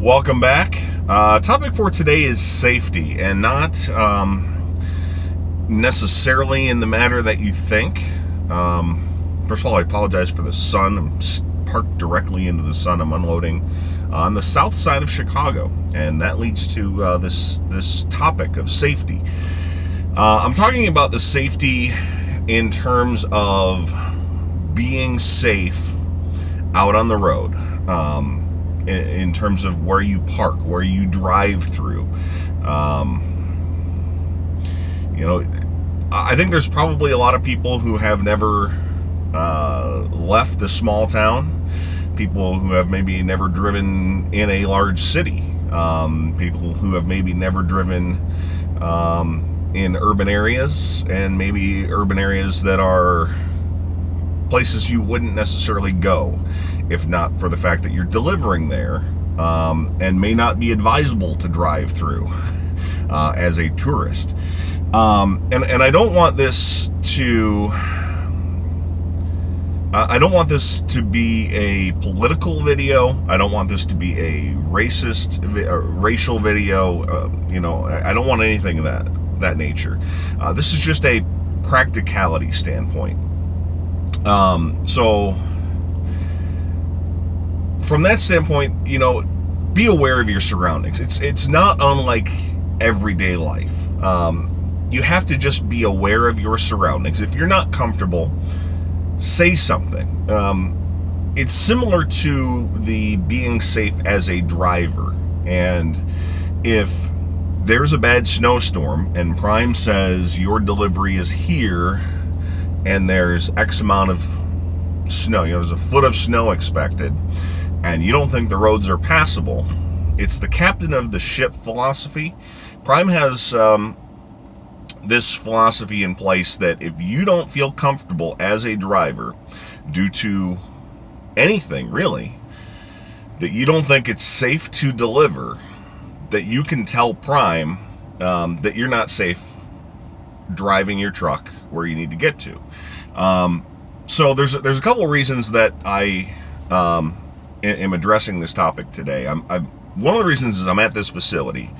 Welcome back. Topic for today is safety, and not necessarily in the matter that you think. First of all, I apologize for the sun. I'm parked directly into the sun. I'm unloading on the south side of Chicago, and that leads to this topic of safety. I'm talking about the safety in terms of being safe out on the road. In terms of where you park, where you drive through. I think there's probably a lot of people who have never left a small town, people who have maybe never driven in a large city, people who have maybe never driven in urban areas, and maybe urban areas that are places you wouldn't necessarily go if not for the fact that you're delivering there, and may not be advisable to drive through as a tourist. And I don't want this to be a political video. I don't want this to be a racial video. I don't want anything of that nature. This is just a practicality standpoint. So from that standpoint, be aware of your surroundings. It's not unlike everyday life. You have to just be aware of your surroundings. If you're not comfortable, say something. It's similar to the being safe as a driver. And if there's a bad snowstorm and Prime says your delivery is here and there's X amount of snow, there's a foot of snow expected, and you don't think the roads are passable, it's the captain of the ship philosophy. Prime has this philosophy in place that if you don't feel comfortable as a driver due to anything really, that you don't think it's safe to deliver, that you can tell Prime that you're not safe driving your truck where you need to get to. So there's a couple of reasons that I am addressing this topic today. One of the reasons is I'm at this facility.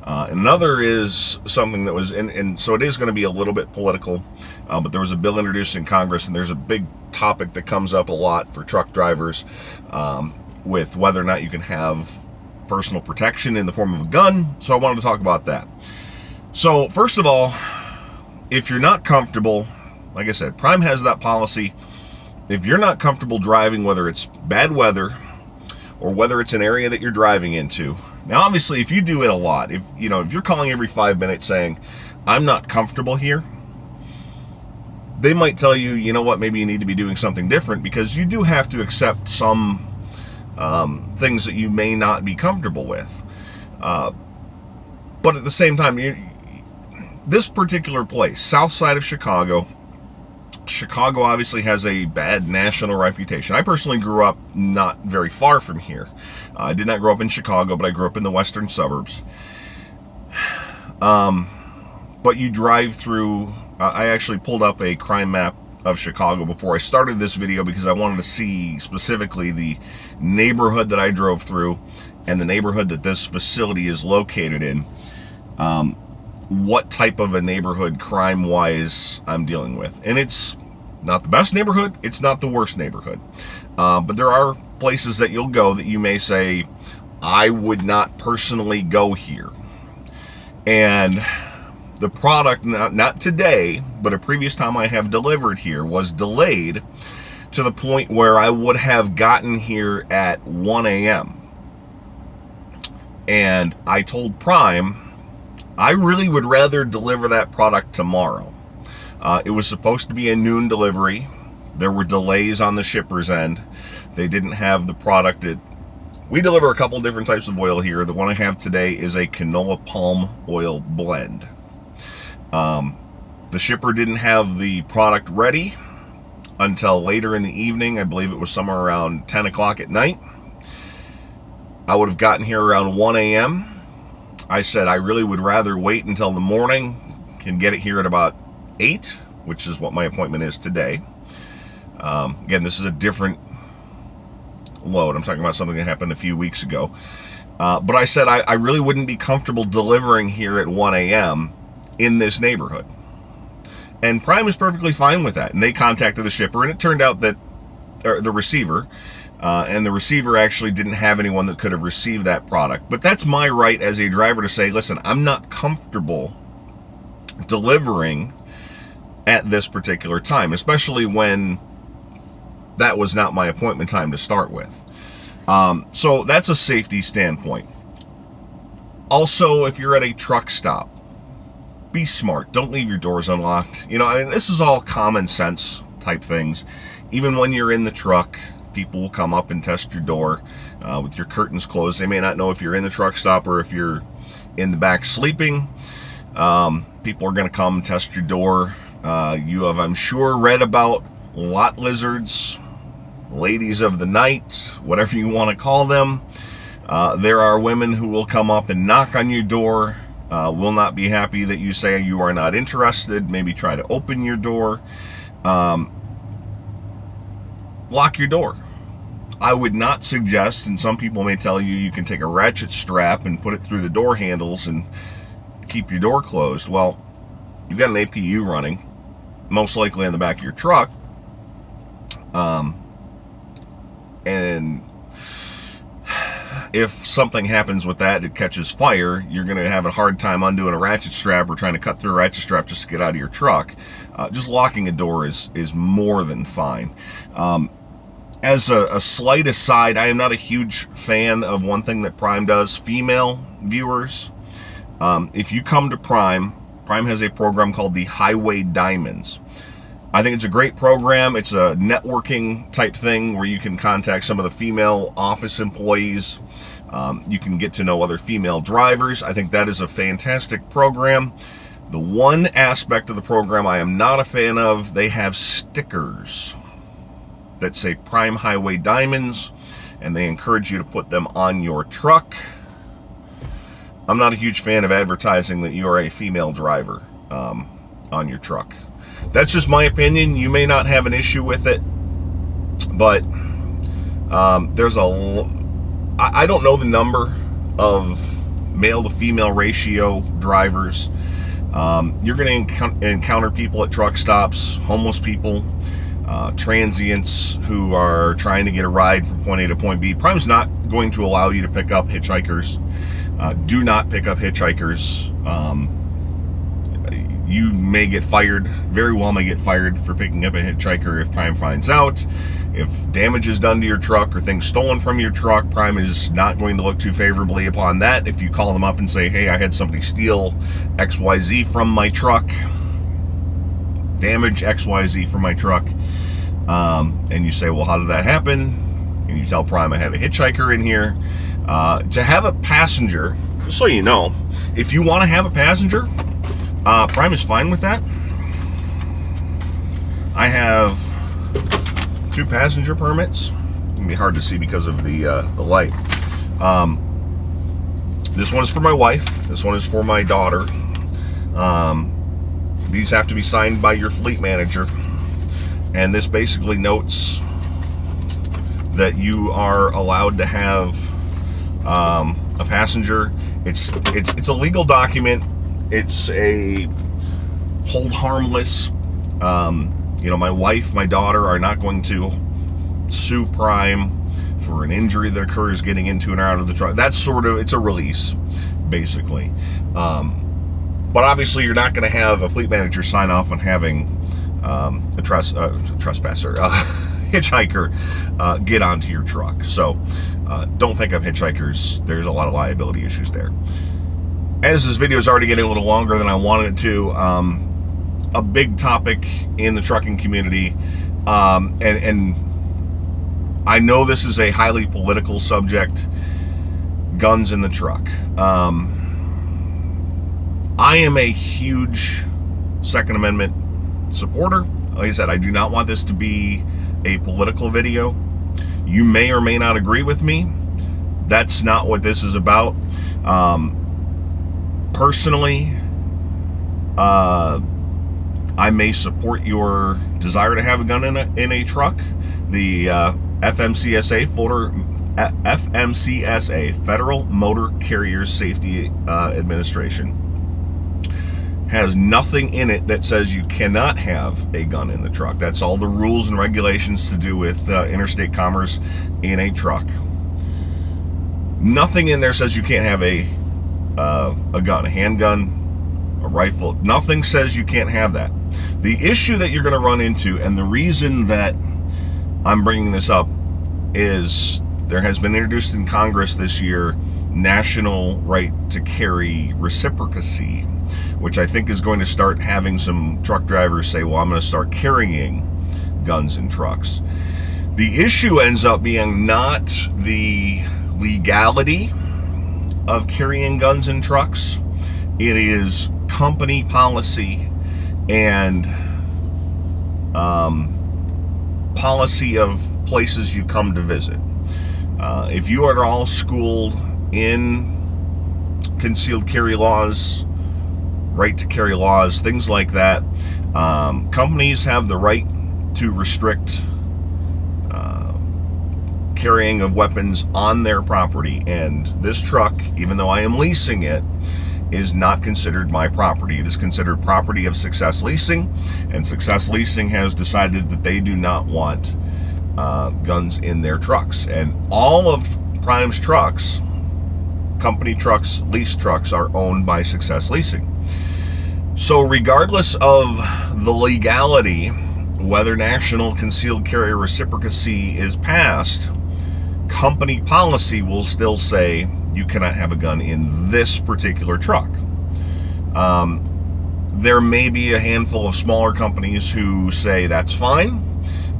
Another is something that was, and so it is going to be a little bit political, but there was a bill introduced in Congress, and there's a big topic that comes up a lot for truck drivers with whether or not you can have personal protection in the form of a gun. So I wanted to talk about that. So first of all, if you're not comfortable, like I said, Prime has that policy. If you're not comfortable driving, whether it's bad weather or whether it's an area that you're driving into. Now, obviously, if you do it a lot, if you're calling every 5 minutes saying, I'm not comfortable here, they might tell you, you know what, maybe you need to be doing something different, because you do have to accept some things that you may not be comfortable with. But at the same time, this particular place, south side of Chicago obviously has a bad national reputation. I personally grew up not very far from here. I did not grow up in Chicago, but I grew up in the western suburbs. But you drive through, I actually pulled up a crime map of Chicago before I started this video because I wanted to see specifically the neighborhood that I drove through and the neighborhood that this facility is located in. What type of a neighborhood crime-wise I'm dealing with. And it's not the best neighborhood, it's not the worst neighborhood. But there are places that you'll go that you may say, I would not personally go here. And the product, not today, but a previous time I have delivered here, was delayed to the point where I would have gotten here at 1 a.m. And I told Prime, I really would rather deliver that product tomorrow. It was supposed to be a noon delivery. There were delays on the shipper's end. They didn't have the product. We deliver a couple different types of oil here. The one I have today is a canola palm oil blend. The shipper didn't have the product ready until later in the evening. I believe it was somewhere around 10 o'clock at night. I would have gotten here around 1 a.m. I said I really would rather wait until the morning, can get it here at about 8, which is what my appointment is today. Again, this is a different load. I'm talking about something that happened a few weeks ago. But I said I really wouldn't be comfortable delivering here at 1 a.m. in this neighborhood. And Prime was perfectly fine with that. And they contacted the shipper, and it turned out that, or the receiver, and the receiver actually didn't have anyone that could have received that product. But that's my right as a driver to say, listen, I'm not comfortable delivering at this particular time, especially when that was not my appointment time to start with. So that's a safety standpoint. Also, if you're at a truck stop, be smart. Don't leave your doors unlocked. This is all common sense type things. Even when you're in the truck, people will come up and test your door with your curtains closed. They may not know if you're in the truck stop or if you're in the back sleeping. People are going to come test your door. You have, I'm sure, read about lot lizards, ladies of the night, whatever you want to call them. There are women who will come up and knock on your door, will not be happy that you say you are not interested, maybe try to open your door. Lock your door. I would not suggest, and some people may tell you can take a ratchet strap and put it through the door handles and keep your door closed. Well, you've got an APU running, most likely in the back of your truck. And if something happens with that, it catches fire, you're going to have a hard time undoing a ratchet strap or trying to cut through a ratchet strap just to get out of your truck. Just locking a door is more than fine. As a slight aside, I am not a huge fan of one thing that Prime does. Female viewers, if you come to Prime has a program called the Highway Diamonds. I think it's a great program. It's a networking type thing where you can contact some of the female office employees. You can get to know other female drivers. I think that is a fantastic program. The one aspect of the program I am not a fan of, they have stickers that say Prime Highway Diamonds, and they encourage you to put them on your truck. I'm not a huge fan of advertising that you are a female driver on your truck. That's just my opinion. You may not have an issue with it, but I don't know the number of male to female ratio drivers. You're going to encounter people at truck stops, homeless people, transients who are trying to get a ride from point A to point B. Prime's not going to allow you to pick up hitchhikers. Do not pick up hitchhikers. You may get fired, very well may get fired for picking up a hitchhiker if Prime finds out. If damage is done to your truck or things stolen from your truck, Prime is not going to look too favorably upon that. If you call them up and say, hey, I had somebody steal XYZ from my truck, damage XYZ from my truck, and you say, well, how did that happen? And you tell Prime I had a hitchhiker in here. To have a passenger, just so you know, if you want to have a passenger, Prime is fine with that. I have 2 passenger permits. It's gonna be hard to see because of the light. This one is for my wife. This one is for my daughter. These have to be signed by your fleet manager, and this basically notes that you are allowed to have a passenger. It's a legal document. It's a hold harmless. My wife, my daughter are not going to sue Prime for an injury that occurs getting into and out of the truck. That's it's a release, basically. But obviously, you're not going to have a fleet manager sign off on having a trespasser, hitchhiker, get onto your truck. So don't pick up hitchhikers. There's a lot of liability issues there. As this video is already getting a little longer than I wanted it to, a big topic in the trucking community, and I know this is a highly political subject, guns in the truck. I am a huge Second Amendment supporter. Like I said, I do not want this to be a political video. You may or may not agree with me. That's not what this is about. Personally, I may support your desire to have a gun in a truck. The FMCSA FMCSA, Federal Motor Carrier Safety Administration, has nothing in it that says you cannot have a gun in the truck. That's all the rules and regulations to do with interstate commerce in a truck. Nothing in there says you can't have a gun, a handgun, a rifle. Nothing says you can't have that. The issue that you're going to run into, and the reason that I'm bringing this up, is there has been introduced in Congress this year national right to carry reciprocacy, which I think is going to start having some truck drivers say, well, I'm going to start carrying guns in trucks. The issue ends up being not the legality of carrying guns in trucks. It is company policy and policy of places you come to visit. If you are all schooled in concealed carry laws, right to carry laws, things like that, companies have the right to restrict carrying of weapons on their property. And this truck, even though I am leasing it, is not considered my property. It is considered property of Success Leasing, and Success Leasing has decided that they do not want guns in their trucks. And all of Prime's trucks, company trucks, lease trucks, are owned by Success Leasing. So regardless of the legality, whether national concealed carry reciprocacy is passed, company policy will still say you cannot have a gun in this particular truck. There may be a handful of smaller companies who say that's fine.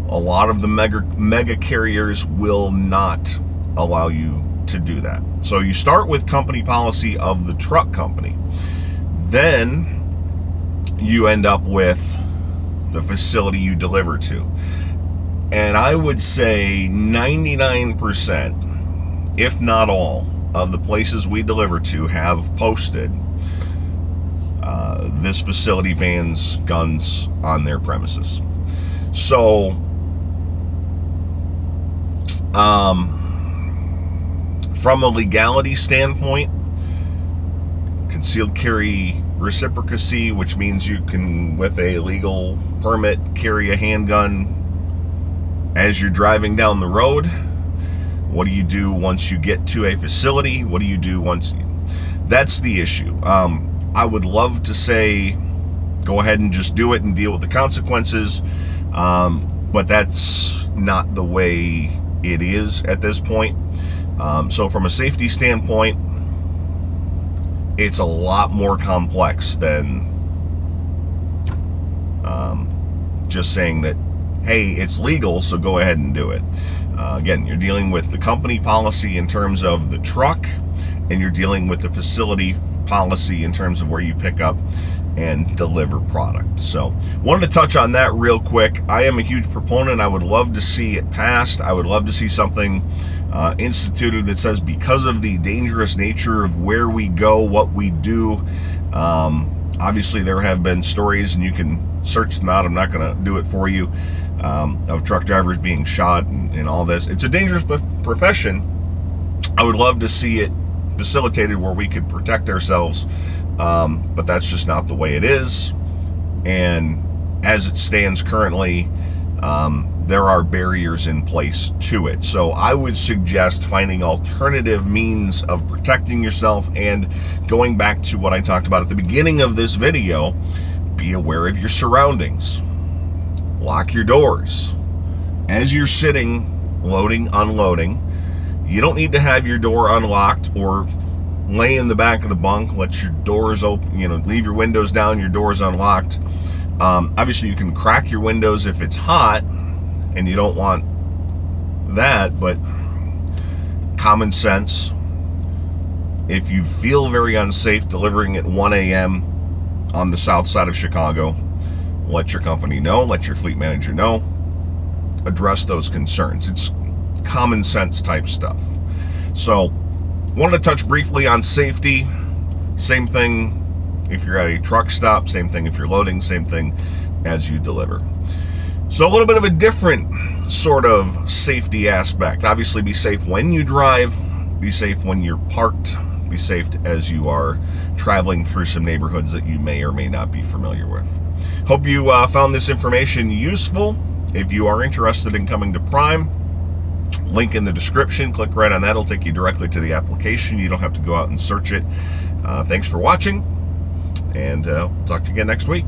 A lot of the mega carriers will not allow you to do that. So you start with company policy of the truck company. Then you end up with the facility you deliver to. And I would say 99%, if not all, of the places we deliver to have posted this facility bans guns on their premises. So, from a legality standpoint, concealed carry reciprocacy, which means you can, with a legal permit, carry a handgun as you're driving down the road. What do you do once you get to a facility? What do you do once? That's the issue. I would love to say, go ahead and just do it and deal with the consequences. But that's not the way it is at this point. So from a safety standpoint, it's a lot more complex than just saying that, hey, it's legal, so go ahead and do it. Again, you're dealing with the company policy in terms of the truck, and you're dealing with the facility policy in terms of where you pick up and deliver product. So, wanted to touch on that real quick. I am a huge proponent. I would love to see it passed. I would love to see something instituted that says, because of the dangerous nature of where we go, what we do. Obviously, there have been stories, and you can search them out. I'm not going to do it for you, of truck drivers being shot and all this. It's a dangerous profession. I would love to see it facilitated where we could protect ourselves, but that's just not the way it is. And as it stands currently, there are barriers in place to it. So I would suggest finding alternative means of protecting yourself, and going back to what I talked about at the beginning of this video, be aware of your surroundings. Lock your doors. As you're sitting, loading, unloading, you don't need to have your door unlocked or lay in the back of the bunk, let your doors open, leave your windows down, your doors unlocked. Obviously, you can crack your windows if it's hot, and you don't want that, but common sense. If you feel very unsafe delivering at 1 a.m. on the south side of Chicago, let your company know, let your fleet manager know, address those concerns. It's common sense type stuff. So, wanted to touch briefly on safety. Same thing if you're at a truck stop, same thing if you're loading, same thing as you deliver. So a little bit of a different sort of safety aspect. Obviously, be safe when you drive, be safe when you're parked, be safe as you are traveling through some neighborhoods that you may or may not be familiar with. Hope you found this information useful. If you are interested in coming to Prime, link in the description. Click right on that. It'll take you directly to the application. You don't have to go out and search it. Thanks for watching, and we'll talk to you again next week.